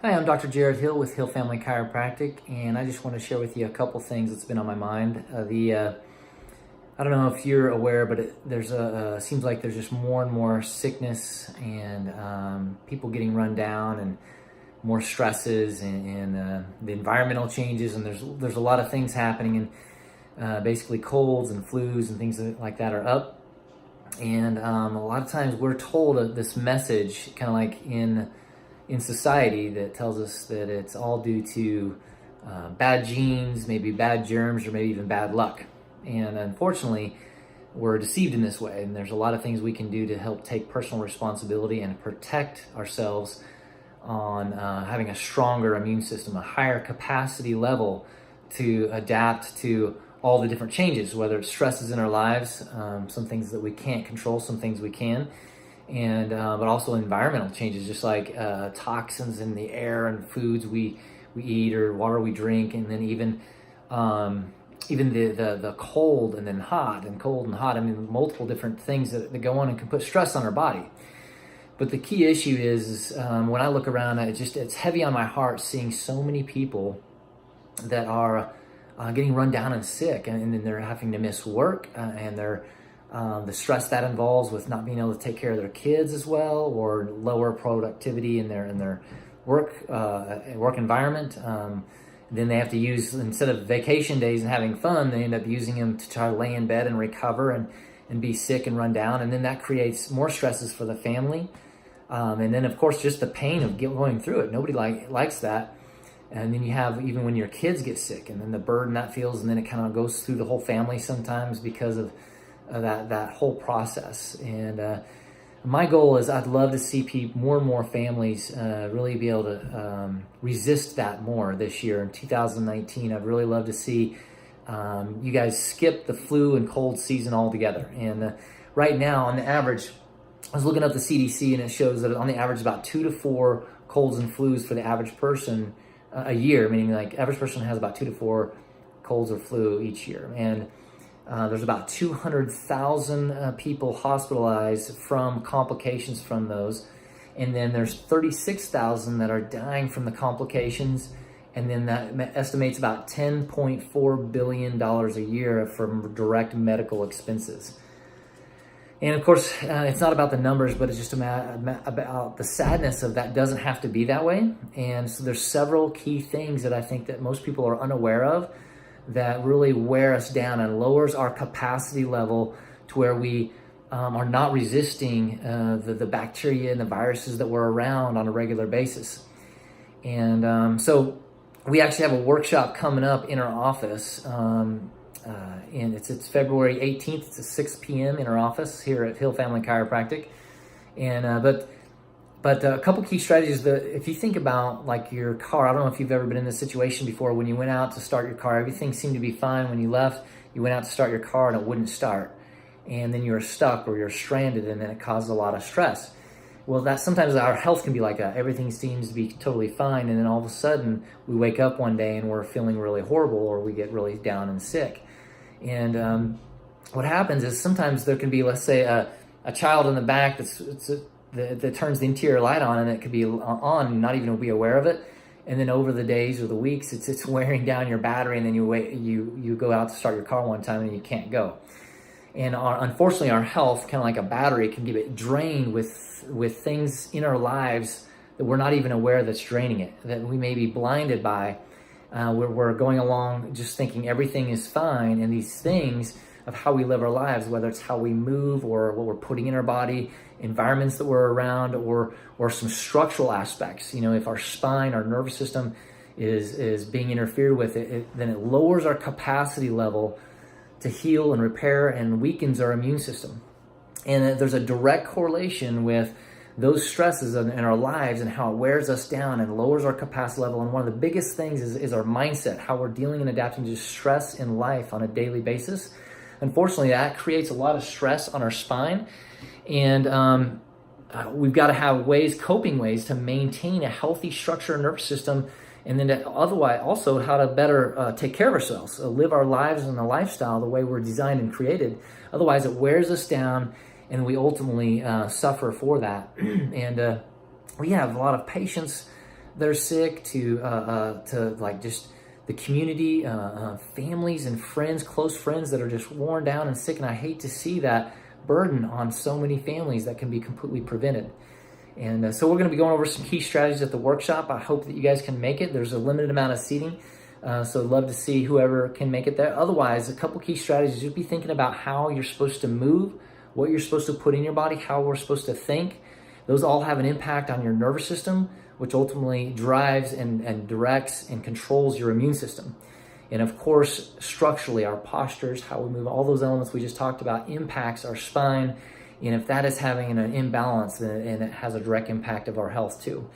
Hi, I'm Dr. Jared Hill with Hill Family Chiropractic, and I just want to share with you a couple things that's been on my mind. I don't know if you're aware, but seems like there's just more and more sickness and people getting run down and more stresses and the environmental changes, and there's a lot of things happening, and basically colds and flus and things like that are up. And a lot of times we're told this message, kind of like in society, that tells us that it's all due to bad genes, maybe bad germs, or maybe even bad luck. And unfortunately, we're deceived in this way. And there's a lot of things we can do to help take personal responsibility and protect ourselves on having a stronger immune system, a higher capacity level to adapt to all the different changes, whether it's stresses in our lives, some things that we can't control, some things we can, and but also environmental changes, just like toxins in the air and foods we eat or water we drink, and then even the cold and then hot and cold and hot. I mean, multiple different things that go on and can put stress on our body. But the key issue is when I look around, it's heavy on my heart seeing so many people that are getting run down and sick, and then they're having to miss work, and they're the stress that involves with not being able to take care of their kids as well, or lower productivity in their work environment. Then they have to use, instead of vacation days and having fun, they end up using them to try to lay in bed and recover and be sick and run down. And then that creates more stresses for the family. And then, of course, just the pain of going through it. Nobody likes that. And then you have, even when your kids get sick, and then the burden that feels, and then it kind of goes through the whole family sometimes because of that whole process. And my goal is, I'd love to see more and more families really be able to resist that more this year in 2019. I'd really love to see you guys skip the flu and cold season altogether. And right now, on the average, I was looking up the CDC, and it shows that on the average about 2 to 4 colds and flus for the average person a year, meaning like average person has about 2 to 4 colds or flu each year. And there's about 200,000 people hospitalized from complications from those. And then there's 36,000 that are dying from the complications. And then that estimates about $10.4 billion a year from direct medical expenses. And of course, it's not about the numbers, but it's just about the sadness of that doesn't have to be that way. And so there's several key things that I think that most people are unaware of that really wear us down and lowers our capacity level to where we are not resisting the bacteria and the viruses that we're around on a regular basis. And so we actually have a workshop coming up in our office, and it's February 18th. It's at 6 p.m. in our office here at Hill Family Chiropractic. And But a couple key strategies that, if you think about like your car, I don't know if you've ever been in this situation before. When you went out to start your car, everything seemed to be fine. When you left, you went out to start your car and it wouldn't start. And then you were stuck or you're stranded, and then it caused a lot of stress. Well, that sometimes our health can be like that. Everything seems to be totally fine, and then all of a sudden we wake up one day and we're feeling really horrible, or we get really down and sick. And what happens is sometimes there can be, let's say, a child in the back that turns the interior light on, and it could be on and not even be aware of it. And then over the days or the weeks, it's wearing down your battery, and then you go out to start your car one time and you can't go. And unfortunately, our health, kind of like a battery, can get drained with things in our lives that we're not even aware that's draining it, that we may be blinded by. We're going along just thinking everything is fine, and these things of how we live our lives, whether it's how we move or what we're putting in our body, environments that we're around, or some structural aspects. You know, if our spine, our nervous system is being interfered with, then it lowers our capacity level to heal and repair and weakens our immune system. And there's a direct correlation with those stresses in our lives and how it wears us down and lowers our capacity level. And one of the biggest things is our mindset, how we're dealing and adapting to stress in life on a daily basis. Unfortunately, that creates a lot of stress on our spine. And we've got to have coping ways to maintain a healthy structure and nervous system, and then otherwise also how to better take care of ourselves, live our lives and the lifestyle the way we're designed and created. Otherwise, it wears us down, and we ultimately suffer for that. And we have a lot of patients that are sick, to like just the community, families and friends, close friends that are just worn down and sick. And I hate to see that burden on so many families that can be completely prevented. And so we're going to be going over some key strategies at the workshop. I hope that you guys can make it. There's a limited amount of seating, so I'd love to see whoever can make it there. Otherwise, a couple key strategies. You'll be thinking about how you're supposed to move, what you're supposed to put in your body, how we're supposed to think. Those all have an impact on your nervous system, which ultimately drives and directs and controls your immune system. And of course, structurally, our postures, how we move, all those elements we just talked about impacts our spine. And if that is having an imbalance, then it has a direct impact of our health too.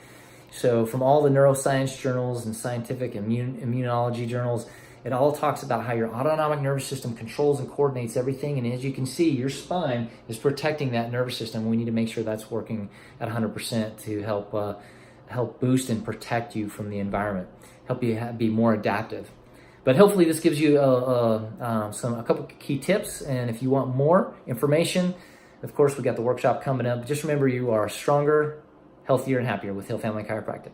So from all the neuroscience journals and scientific immunology journals, it all talks about how your autonomic nervous system controls and coordinates everything. And as you can see, your spine is protecting that nervous system. We need to make sure that's working at 100% to help boost and protect you from the environment, help you be more adaptive. But hopefully this gives you a couple key tips. And if you want more information, of course, we got the workshop coming up. Just remember, you are stronger, healthier, and happier with Hill Family Chiropractic.